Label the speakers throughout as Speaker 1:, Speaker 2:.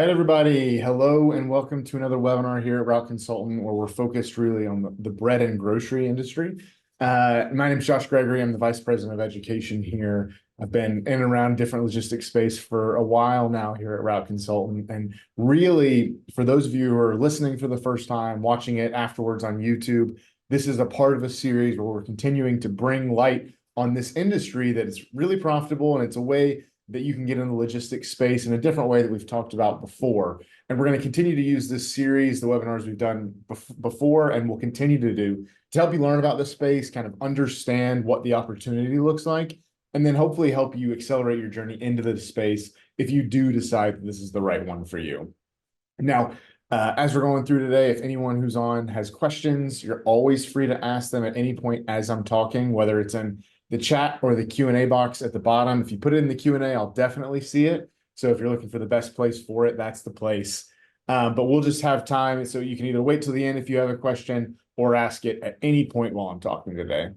Speaker 1: right, everybody. Hello and welcome to another webinar here at Route Consultant, where we're focused really on the bread and grocery industry. My name is Josh Gregory. I'm the Vice President of Education here. I've been in and around different logistics space for a while now here at Route Consultant. And really, for those of you who are listening for the first time, watching it afterwards on YouTube, this is a part of a series where we're continuing to bring light on this industry that is really profitable, and it's a way that you can get in the logistics space in a different way that we've talked about before. And we're going to continue to use this series, the webinars we've done before, and we'll continue to do to help you learn about the space, kind of understand what the opportunity looks like, and then hopefully help you accelerate your journey into the space if you do decide that this is the right one for you. Now, as we're going through today, if anyone who's on has questions, you're always free to ask them at any point as I'm talking, whether it's in the chat or the Q&A box at the bottom. If you put it in the Q&A, I'll definitely see it. So if you're looking for the best place for it, that's the place. But we'll just have time, so you can either wait till the end if you have a question or ask it at any point while I'm talking today.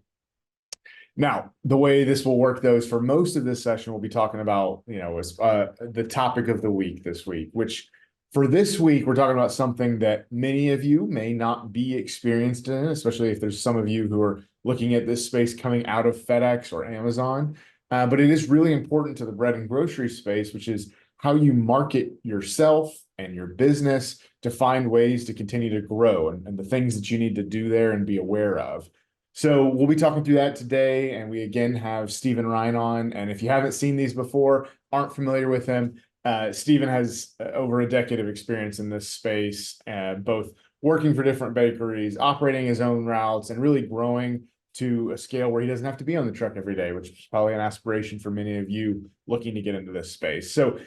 Speaker 1: Now, the way this will work, though, is for most of this session, we'll be talking about, the topic of the week this week, which for this week, we're talking about something that many of you may not be experienced in, especially if there's some of you who are looking at this space coming out of FedEx or Amazon. But it is really important to the bread and grocery space, which is how you market yourself and your business to find ways to continue to grow and the things that you need to do there and be aware of. So we'll be talking through that today. And we again have Stephen Ryan on. And if you haven't seen these before, aren't familiar with him, Stephen has over a decade of experience in this space, both working for different bakeries, operating his own routes, and really growing to a scale where he doesn't have to be on the truck every day, which is probably an aspiration for many of you looking to get into this space. So,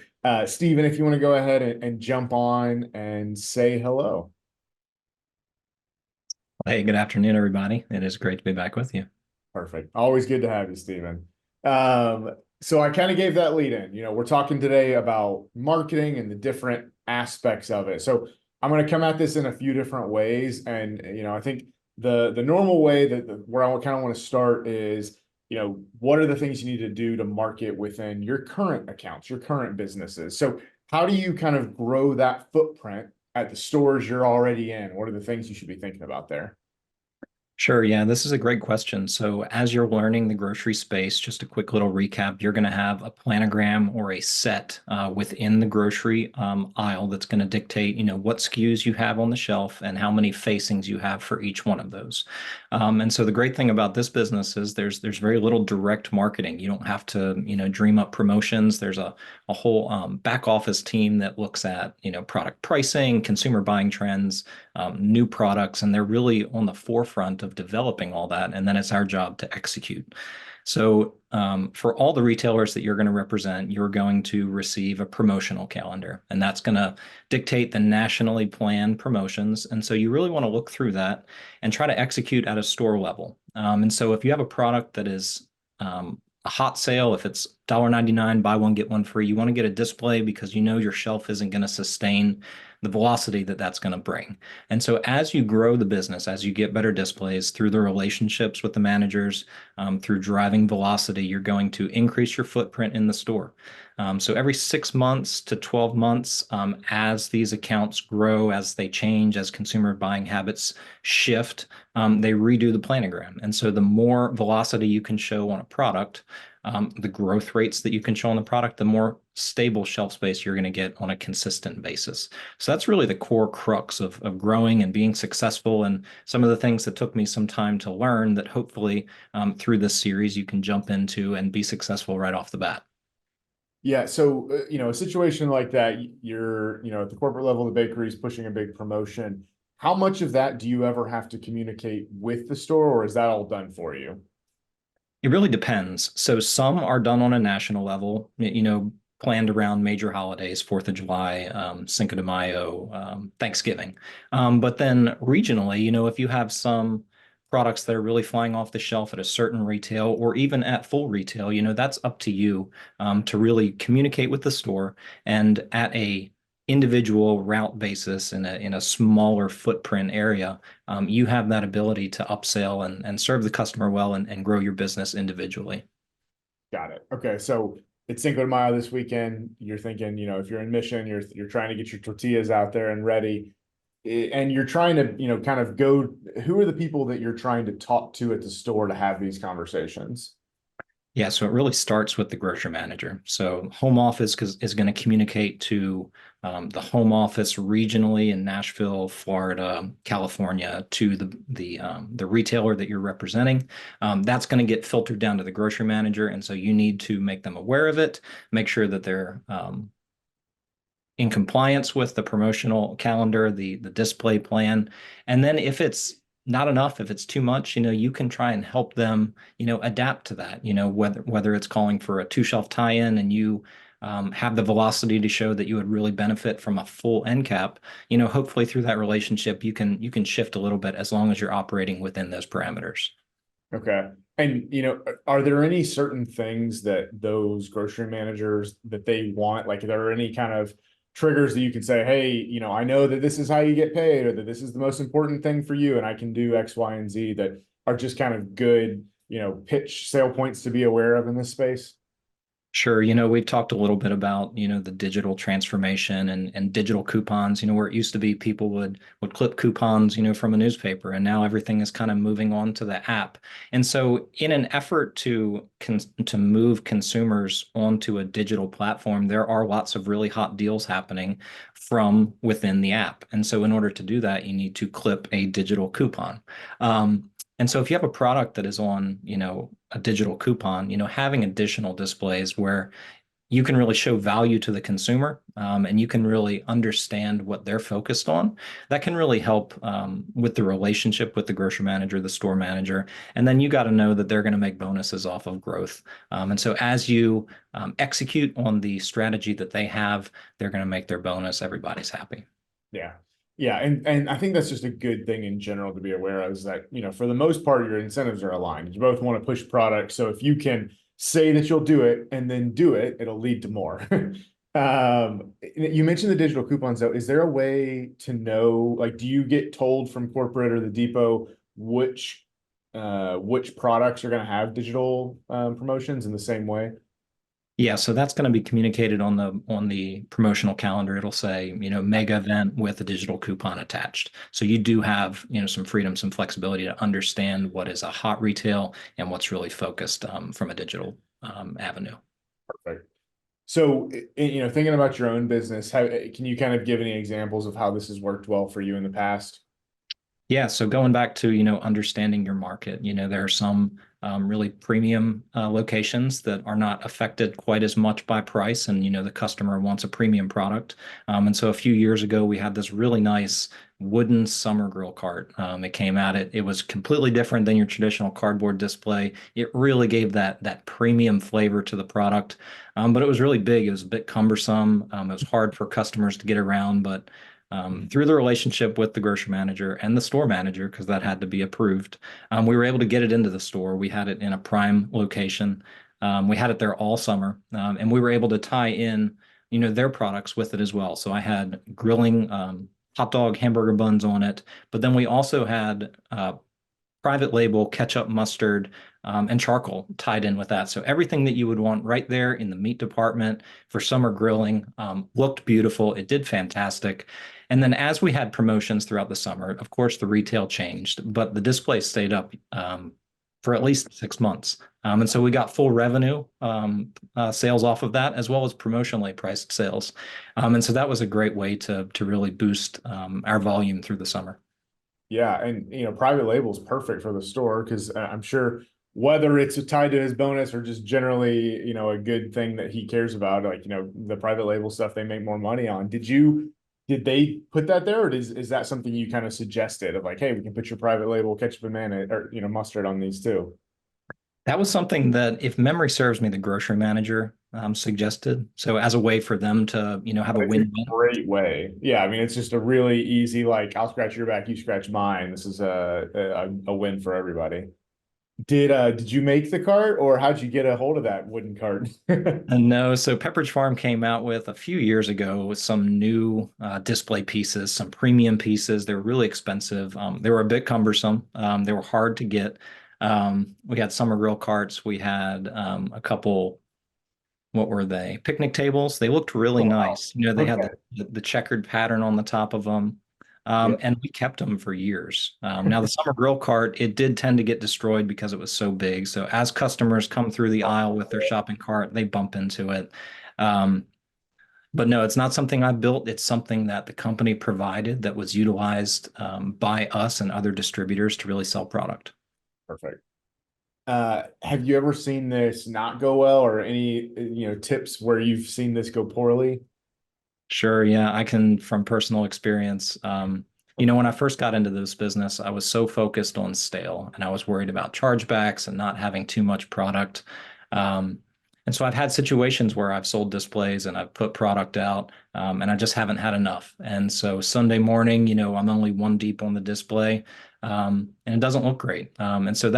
Speaker 1: Stephen, if you want to go ahead and jump on and say hello.
Speaker 2: Hey, good afternoon, everybody. It is great to be back with you.
Speaker 1: Perfect. Always good to have you, Stephen. So I kind of gave that lead in. We're talking today about marketing and the different aspects of it. So I'm going to come at this in a few different ways. And, I think the normal way where I kind of want to start is, what are the things you need to do to market within your current accounts, your current businesses? So how do you kind of grow that footprint at the stores you're already in? What are the things you should be thinking about there?
Speaker 2: Sure. Yeah, this is a great question. So, as you're learning the grocery space, just a quick little recap, you're going to have a planogram or a set within the grocery aisle that's going to dictate, what SKUs you have on the shelf and how many facings you have for each one of those. And so, the great thing about this business is there's very little direct marketing. You don't have to, dream up promotions. There's a whole back office team that looks at, product pricing, consumer buying trends, new products, and they're really on the forefront of developing all that. And then it's our job to execute. So for all the retailers that you're going to represent, you're going to receive a promotional calendar, and that's going to dictate the nationally planned promotions. And so you really want to look through that and try to execute at a store level. And so if you have a product that is a hot sale, if it's $1.99, buy one, get one free, you want to get a display because your shelf isn't going to sustain the velocity that that's going to bring. And so as you grow the business, as you get better displays through the relationships with the managers, through driving velocity, you're going to increase your footprint in the store. So every 6 months to 12 months, as these accounts grow, as they change, as consumer buying habits shift, they redo the planogram. And so the more velocity you can show on a product, the growth rates that you can show on the product, the more stable shelf space you're going to get on a consistent basis. So that's really the core crux of growing and being successful, and some of the things that took me some time to learn that hopefully through this series you can jump into and be successful right off the bat.
Speaker 1: Yeah. So, a situation like that, you're, at the corporate level, the bakery is pushing a big promotion. How much of that do you ever have to communicate with the store, or is that all done for you?
Speaker 2: It really depends. So some are done on a national level, planned around major holidays, 4th of July, Cinco de Mayo, Thanksgiving. But then regionally, if you have some products that are really flying off the shelf at a certain retail or even at full retail, that's up to you to really communicate with the store, and at a individual route basis in a smaller footprint area, you have that ability to upsell and serve the customer well and grow your business individually.
Speaker 1: Got it. Okay. So it's Cinco de Mayo this weekend. You're thinking, if you're in Mission, you're trying to get your tortillas out there and ready, and you're trying to, kind of go. Who are the people that you're trying to talk to at the store to have these conversations?
Speaker 2: Yeah, so it really starts with the grocery manager. So home office is going to communicate to the home office regionally in Nashville, Florida, California, to the retailer that you're representing. That's going to get filtered down to the grocery manager, and so you need to make them aware of it, make sure that they're in compliance with the promotional calendar, the display plan. And then if it's not enough, if it's too much, you can try and help them, adapt to that, whether it's calling for a 2 shelf tie-in and you have the velocity to show that you would really benefit from a full end cap, hopefully through that relationship, you can shift a little bit as long as you're operating within those parameters.
Speaker 1: Okay. And are there any certain things that those grocery managers that they want? Like, are there any kind of triggers that you can say, hey, I know that this is how you get paid, or that this is the most important thing for you, and I can do X, Y, and Z, that are just kind of good, pitch sale points to be aware of in this space?
Speaker 2: Sure. We've talked a little bit about, the digital transformation and digital coupons, where it used to be people would clip coupons, from a newspaper, and now everything is kind of moving on to the app. And so in an effort to move consumers onto a digital platform, there are lots of really hot deals happening from within the app. And so in order to do that, you need to clip a digital coupon. And so if you have a product that is on, a digital coupon, having additional displays where you can really show value to the consumer, and you can really understand what they're focused on, that can really help with the relationship with the grocery manager, the store manager. And then you got to know that they're going to make bonuses off of growth. And so as you execute on the strategy that they have, they're going to make their bonus. Everybody's happy.
Speaker 1: Yeah. Yeah. And I think that's just a good thing in general to be aware of, is that, for the most part, your incentives are aligned. You both want to push product. So if you can say that you'll do it and then do it, it'll lead to more. You mentioned the digital coupons though. Is there a way to know, like, do you get told from corporate or the depot which products are going to have digital promotions in the same way?
Speaker 2: Yeah, so that's going to be communicated on the promotional calendar. It'll say, mega event with a digital coupon attached. So you do have, some freedom, some flexibility to understand what is a hot retail and what's really focused from a digital avenue.
Speaker 1: Perfect. So, thinking about your own business, how can you kind of give any examples of how this has worked well for you in the past?
Speaker 2: Yeah, so going back to, understanding your market, there are some really premium locations that are not affected quite as much by price, and, the customer wants a premium product. And so a few years ago, we had this really nice wooden summer grill cart. It came out, it was completely different than your traditional cardboard display. It really gave that premium flavor to the product, but it was really big. It was a bit cumbersome. It was hard for customers to get around, but through the relationship with the grocery manager and the store manager, because that had to be approved, we were able to get it into the store. We had it in a prime location. We had it there all summer, and we were able to tie in, their products with it as well. So I had grilling hot dog hamburger buns on it, but then we also had private label ketchup, mustard, and charcoal tied in with that. So everything that you would want right there in the meat department for summer grilling looked beautiful. It did fantastic. And then as we had promotions throughout the summer, of course, the retail changed, but the display stayed up for at least 6 months. And so we got full revenue sales off of that, as well as promotionally priced sales. And so that was a great way to really boost our volume through the summer.
Speaker 1: Yeah, and private label is perfect for the store, because I'm sure whether it's tied to his bonus or just generally, a good thing that he cares about, like, the private label stuff they make more money on. Did they put that there, or is that something you kind of suggested of, like, hey, we can put your private label ketchup and mayonnaise, or mustard on these too?
Speaker 2: That was something that, if memory serves me, the grocery manager suggested. So as a way for them to, have a
Speaker 1: It's a
Speaker 2: win-win.
Speaker 1: great way. Yeah, I mean, it's just a really easy, like, I'll scratch your back, you scratch mine. This is a win for everybody. Did you make the cart, or how'd you get a hold of that wooden cart?
Speaker 2: And no, so Pepperidge Farm came out with a few years ago with some new display pieces, some premium pieces. They were really expensive. They were a bit cumbersome. They were hard to get. We had summer grill carts. We had a couple what were they? Picnic tables. They looked really
Speaker 1: Oh, wow.
Speaker 2: nice. You know, they had
Speaker 1: Okay.
Speaker 2: the checkered pattern on the top of them.
Speaker 1: Yeah.
Speaker 2: And we kept them for years. Now the summer grill cart, it did tend to get destroyed because it was so big. So as customers come through the aisle with their shopping cart, they bump into it. Um, but no, it's not something I built. It's something that the company provided that was utilized by us and other distributors to really sell product.
Speaker 1: Perfect. Have you ever seen this not go well, or any, tips where you've seen this go poorly?
Speaker 2: Sure, yeah, I can from personal experience. When I first got into this business, I was so focused on stale and I was worried about chargebacks and not having too much product. Um, and so I've had situations where I've sold displays and I've put product out, and I just haven't had enough. And so Sunday morning, I'm only one deep on the display, and it doesn't look great. And so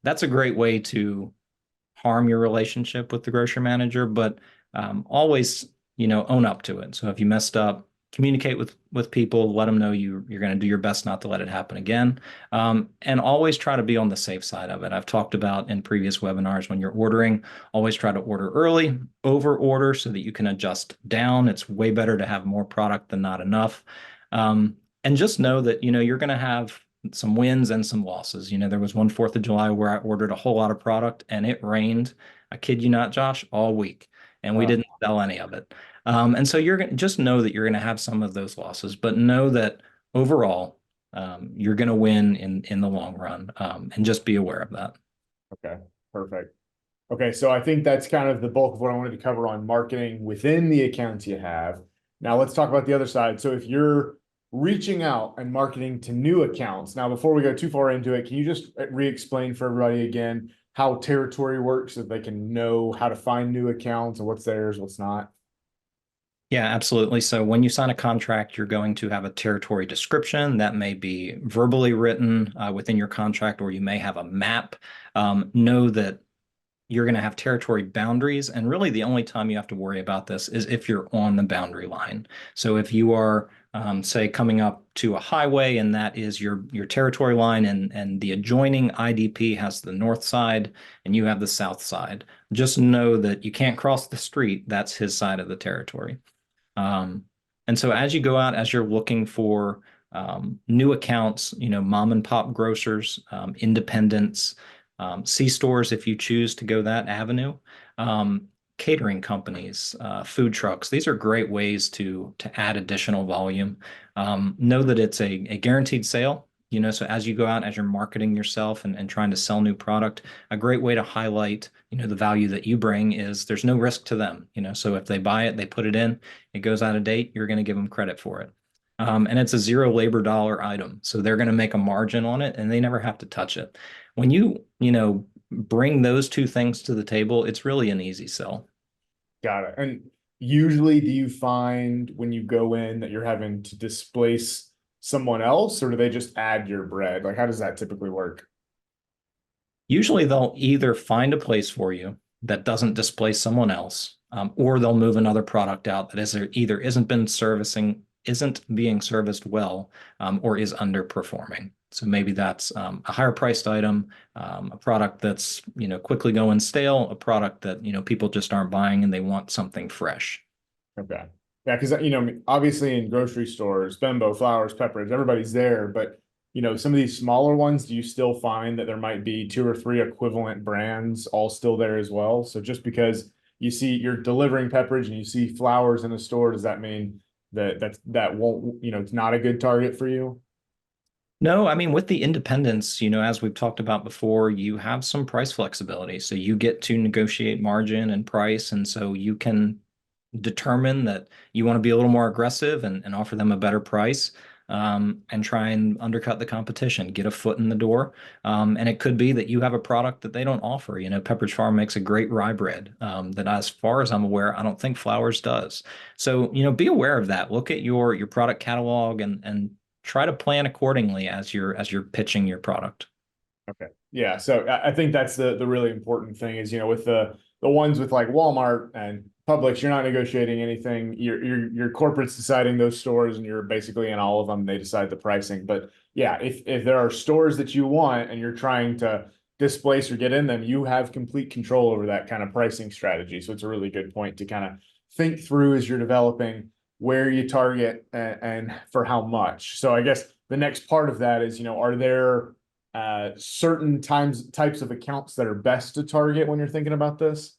Speaker 2: that's a great way to harm your relationship with the grocery manager, but always, own up to it. So if you messed up, communicate with people, let them know you're going to do your best not to let it happen again, and always try to be on the safe side of it. I've talked about in previous webinars when you're ordering, always try to order early, over order so that you can adjust down. It's way better to have more product than not enough. And just know that you're going to have some wins and some losses. There was one 4th of July where I ordered a whole lot of product and it rained, I kid you not, Josh, all week, and we
Speaker 1: Uh,
Speaker 2: didn't sell any of it. And so you're going to just know that you're going to have some of those losses, but know that overall, you're going to win in the long run, and just be aware of that.
Speaker 1: okay, perfect. Okay, so I think that's kind of the bulk of what I wanted to cover on marketing within the accounts you have. Now let's talk about the other side. So if you're reaching out and marketing to new accounts, now before we go too far into it, can you just re-explain for everybody again how territory works so they can know how to find new accounts and what's theirs, what's not?
Speaker 2: Yeah, absolutely. So when you sign a contract, you're going to have a territory description that may be verbally written within your contract, or you may have a map. Know that you're going to have territory boundaries. And really, the only time you have to worry about this is if you're on the boundary line. So if you are, say, coming up to a highway and that is your territory line, and the adjoining IDP has the north side and you have the south side, just know that you can't cross the street. That's his side of the territory. Um, and so as you go out, as you're looking for new accounts, mom and pop grocers, independents, C-stores, if you choose to go that avenue, catering companies, food trucks, these are great ways to add additional volume. Know that it's a guaranteed sale. So as you go out, as you're marketing yourself and trying to sell new product, a great way to highlight, the value that you bring is there's no risk to them. So if they buy it, they put it in, it goes out of date, you're going to give them credit for it. And it's a zero labor dollar item. So they're going to make a margin on it and they never have to touch it. When bring those two things to the table, it's really an easy sell.
Speaker 1: Got it. And usually, do you find when you go in that you're having to displace someone else, or do they just add your bread? Like, how does that typically work?
Speaker 2: Usually they'll either find a place for you that doesn't displace someone else, or they'll move another product out that is either isn't being serviced well, or is underperforming. So maybe that's a higher priced item, a product that's quickly going stale, a product that people just aren't buying and they want something fresh.
Speaker 1: Okay. Yeah, because obviously in grocery stores, Bembo, Flowers, Pepperidge, everybody's there, but some of these smaller ones, do you still find that there might be two or three equivalent brands all still there as well? So just because you see you're delivering Pepperidge and you see Flowers in a store, does that mean that won't, it's not a good target for you?
Speaker 2: No, I mean, with the independents, as we've talked about before, you have some price flexibility. So you get to negotiate margin and price. And so you can determine that you want to be a little more aggressive and offer them a better price, and try and undercut the competition, get a foot in the door. And it could be that you have a product that they don't offer. Pepperidge Farm makes a great rye bread, that, as far as I'm aware, I don't think Flowers does. So, be aware of that. Look at your product catalog and try to plan accordingly as you're pitching your product.
Speaker 1: Okay. Yeah. So I think that's the really important thing is, with the ones with like Walmart and Publix, you're not negotiating anything. Your corporate's deciding those stores and you're basically in all of them. They decide the pricing. But yeah, if there are stores that you want and you're trying to displace or get in them, you have complete control over that kind of pricing strategy. So it's a really good point to kind of think through as you're developing where you target and for how much. So I guess the next part of that is, are there certain types of accounts that are best to target when you're thinking about this?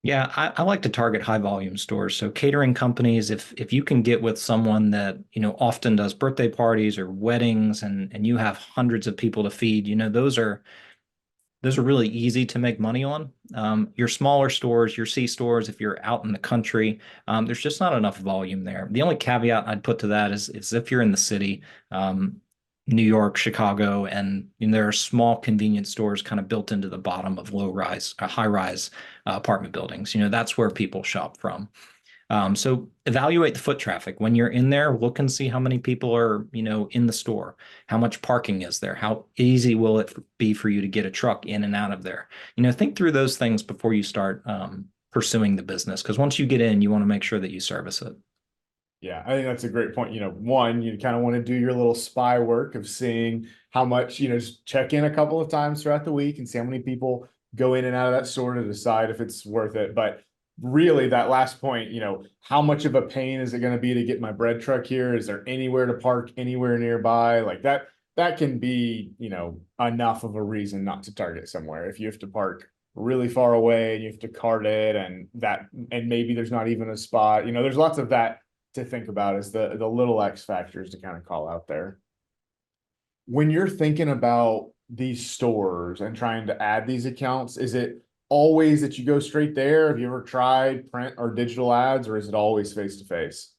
Speaker 2: Yeah, I like to target high volume stores. So catering companies, if you can get with someone that, often does birthday parties or weddings and you have hundreds of people to feed, those are really easy to make money on. Your smaller stores, your C stores, if you're out in the country, there's just not enough volume there. The only caveat I'd put to that is if you're in the city, New York, Chicago, and there are small convenience stores kind of built into the bottom of high rise apartment buildings. That's where people shop from. So evaluate the foot traffic. When you're in there, look and see how many people are, in the store. How much parking is there? How easy will it be for you to get a truck in and out of there? Think through those things before you start pursuing the business. Because once you get in, you want to make sure that you service it.
Speaker 1: Yeah, I think that's a great point. One, you kind of want to do your little spy work of seeing how much, just check in a couple of times throughout the week and see how many people go in and out of that store to decide if it's worth it. But really, that last point, how much of a pain is it going to be to get my bread truck here? Is there anywhere to park anywhere nearby? Like that can be, enough of a reason not to target somewhere. If you have to park really far away and you have to cart it and maybe there's not even a spot, there's lots of that to think about as the little X factors to kind of call out there. When you're thinking about these stores and trying to add these accounts, is it always that you go straight there? Have you ever tried print or digital ads, or is it always face to face?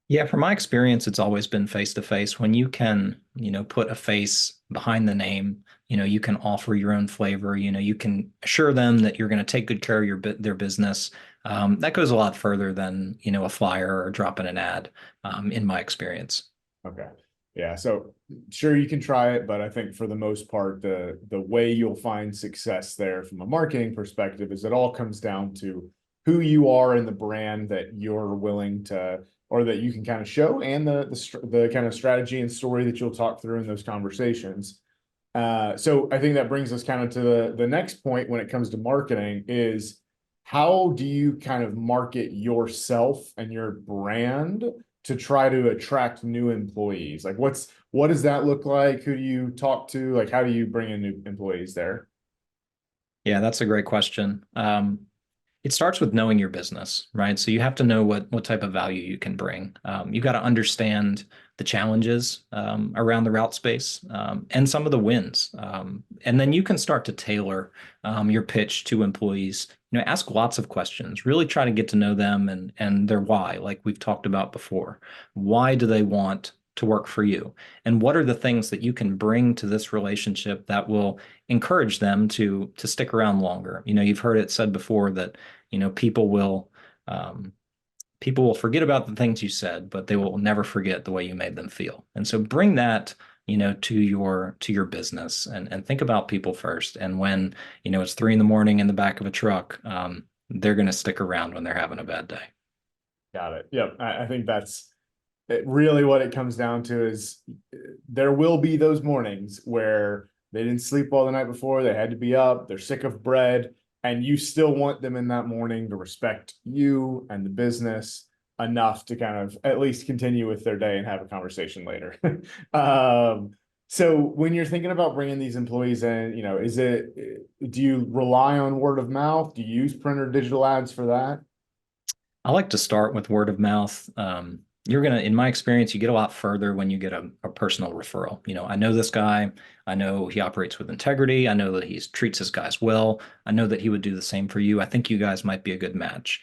Speaker 2: Yeah, from my experience, it's always been face to face. When you can, put a face behind the name, you can offer your own flavor, you can assure them that you're going to take good care of their business. That goes a lot further than, a flyer or dropping an ad, in my experience.
Speaker 1: Okay. Yeah. So sure you can try it, but I think for the most part, the way you'll find success there from a marketing perspective is it all comes down to who you are and the brand that you're willing to, or that you can kind of show, and the kind of strategy and story that you'll talk through in those conversations. So I think that brings us kind of to the next point when it comes to marketing is how do you kind of market yourself and your brand to try to attract new employees? Like what does that look like? Who do you talk to? Like how do you bring in new employees there?
Speaker 2: Yeah, that's a great question. It starts with knowing your business, right? So you have to know what type of value you can bring. You got to understand the challenges around the route space and some of the wins. And then you can start to tailor your pitch to employees. Ask lots of questions. Really try to get to know them and their why, like we've talked about before. Why do they want to work for you? And what are the things that you can bring to this relationship that will encourage them to stick around longer? You've heard it said before that, um, people will forget about the things you said, but they will never forget the way you made them feel. And so bring that, to your business and think about people first. And when, it's 3 a.m. in the back of a truck, they're going to stick around when they're having a bad day.
Speaker 1: Got it. Yep. I think that's really what it comes down to is there will be those mornings where they didn't sleep well the night before, they had to be up, they're sick of bread, and you still want them in that morning to respect you and the business enough to kind of at least continue with their day and have a conversation later. So when you're thinking about bringing these employees in, do you rely on word of mouth? Do you use print or digital ads for that?
Speaker 2: I like to start with word of mouth. In my experience, you get a lot further when you get a personal referral. I know this guy. I know he operates with integrity. I know that he treats his guys well. I know that he would do the same for you. I think you guys might be a good match.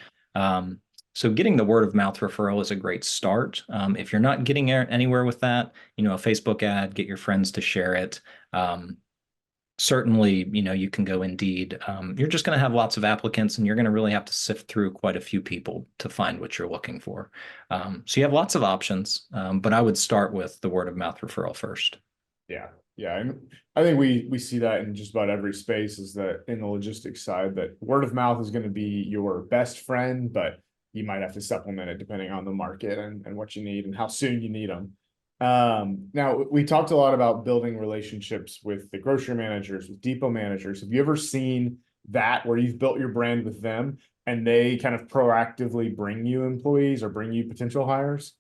Speaker 2: So getting the word of mouth referral is a great start. If you're not getting anywhere with that, a Facebook ad, get your friends to share it. Certainly, you can go Indeed. You're just going to have lots of applicants and you're going to really have to sift through quite a few people to find what you're looking for. So you have lots of options, but I would start with the word of mouth referral first.
Speaker 1: Yeah. Yeah. And I think we see that in just about every space is that in the logistics side that word of mouth is going to be your best friend, but you might have to supplement it depending on the market and what you need and how soon you need them. Now we talked a lot about building relationships with the grocery managers, with depot managers. Have you ever seen that where you've built your brand with them and they kind of proactively bring you employees or bring you potential hires?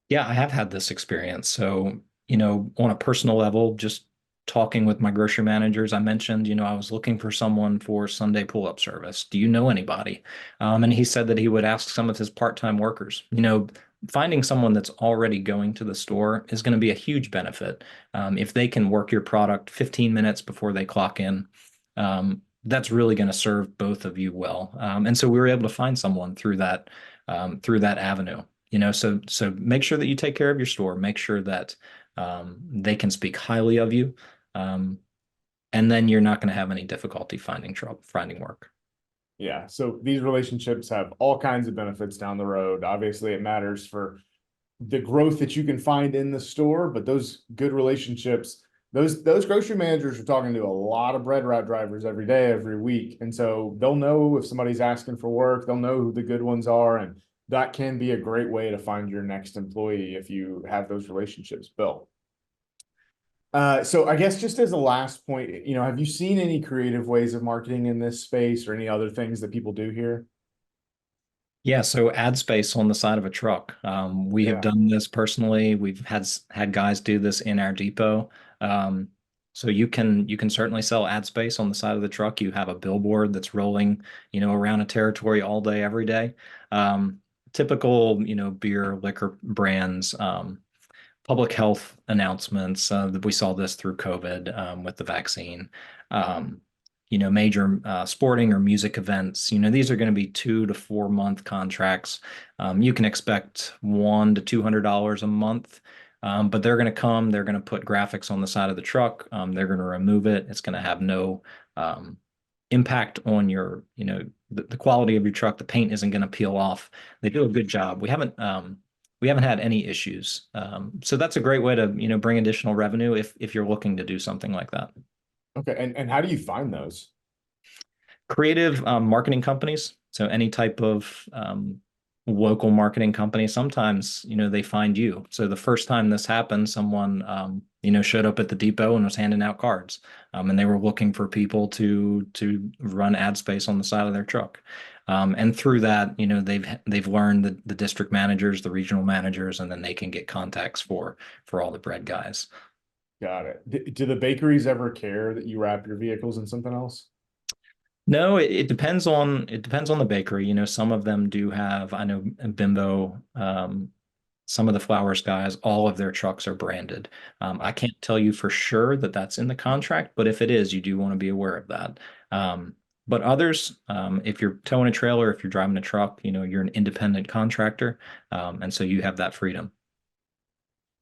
Speaker 2: Yeah, I have had this experience. So, on a personal level, just talking with my grocery managers, I mentioned, I was looking for someone for Sunday pull-up service. Do you know anybody? And he said that he would ask some of his part-time workers. Finding someone that's already going to the store is going to be a huge benefit. If they can work your product 15 minutes before they clock in, that's really going to serve both of you well. And so we were able to find someone through that avenue. So make sure that you take care of your store. Make sure that they can speak highly of you, um, and then you're not going to have any difficulty finding work.
Speaker 1: Yeah. So these relationships have all kinds of benefits down the road. Obviously, it matters for the growth that you can find in the store, but those good relationships, those grocery managers are talking to a lot of bread route drivers every day, every week. And so they'll know if somebody's asking for work, they'll know who the good ones are. And that can be a great way to find your next employee if you have those relationships built. So I guess just as a last point, have you seen any creative ways of marketing in this space or any other things that people do here?
Speaker 2: Yeah, so ad space on the side of a truck. We have
Speaker 1: Yeah.
Speaker 2: done this personally. We've had guys do this in our depot. Um, so you can certainly sell ad space on the side of the truck. You have a billboard that's rolling, around a territory all day, every day. Um, Typical, beer, liquor brands, public health announcements. That we saw this through COVID with the vaccine. Major sporting or music events. These are going to be 2 to 4 month contracts. You can expect $100 to $200 a month. But they're going to come, they're going to put graphics on the side of the truck. They're going to remove it. It's going to have no impact on the quality of your truck. The paint isn't going to peel off. They do a good job. We haven't had any issues. So that's a great way to, bring additional revenue if you're looking to do something like that.
Speaker 1: Okay. And how do you find those?
Speaker 2: Creative marketing companies. So any type of local marketing company, sometimes, they find you. So the first time this happened, someone, showed up at the depot and was handing out cards. And they were looking for people to run ad space on the side of their truck. And through that, they've learned the district managers, the regional managers, and then they can get contacts for all the bread guys.
Speaker 1: Got it. Do the bakeries ever care that you wrap your vehicles in something else?
Speaker 2: No, it depends on the bakery. Some of them do have, I know Bimbo, some of the Flowers guys, all of their trucks are branded. I can't tell you for sure that that's in the contract, but if it is, you do want to be aware of that. But others, if you're towing a trailer, if you're driving a truck, you're an independent contractor, and so you have that freedom.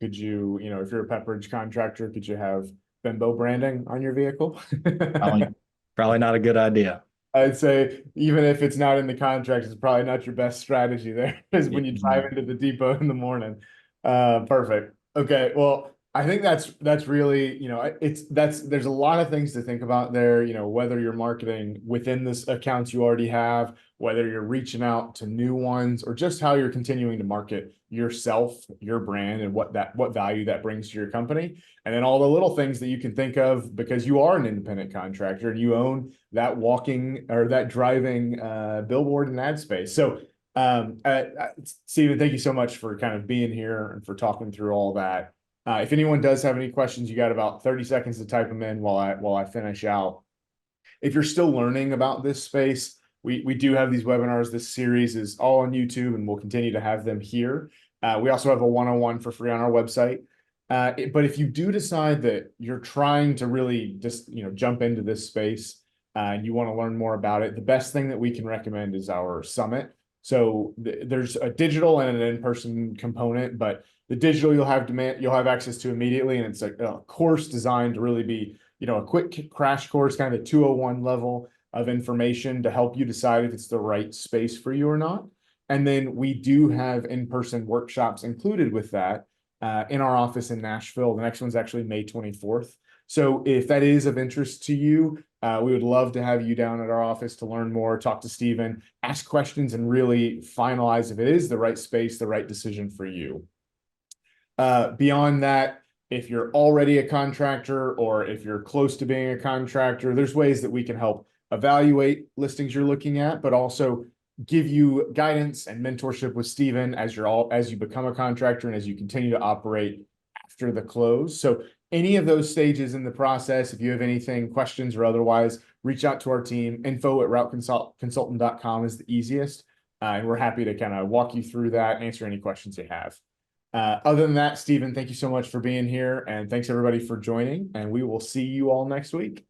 Speaker 1: Could you, if you're a Pepperidge contractor, could you have Bimbo branding on your vehicle?
Speaker 2: Probably, probably not a good idea.
Speaker 1: I'd say even if it's not in the contract, it's probably not your best strategy there is when you drive
Speaker 2: Yeah.
Speaker 1: into the depot in the morning. Perfect. Okay. Well, I think that's really, there's a lot of things to think about there, whether you're marketing within this accounts you already have, whether you're reaching out to new ones, or just how you're continuing to market yourself, your brand, and what value that brings to your company. And then all the little things that you can think of because you are an independent contractor and you own that walking or that driving billboard and ad space. So Stephen, thank you so much for kind of being here and for talking through all that. If anyone does have any questions, you got about 30 seconds to type them in while I finish out. If you're still learning about this space, we do have these webinars. This series is all on YouTube, and we'll continue to have them here. We also have a one-on-one for free on our website. But if you do decide that you're trying to really just jump into this space and you want to learn more about it, the best thing that we can recommend is our summit. So there's a digital and an in-person component, but the digital you'll have access to immediately, and it's a course designed to really be a quick crash course, kind of a 201 level of information to help you decide if it's the right space for you or not. And then we do have in-person workshops included with that in our office in Nashville. The next one's actually May 24th. So if that is of interest to you, we would love to have you down at our office to learn more, talk to Stephen, ask questions, and really finalize if it is the right space, the right decision for you. Beyond that, if you're already a contractor or if you're close to being a contractor, there's ways that we can help evaluate listings you're looking at, but also give you guidance and mentorship with Steven as you become a contractor and as you continue to operate after the close. So any of those stages in the process, if you have anything, questions or otherwise, reach out to our team. info@routeconsultant.com is the easiest. And we're happy to kind of walk you through that and answer any questions you have. Other than that, Steven, thank you so much for being here, and thanks everybody for joining, and we will see you all next week.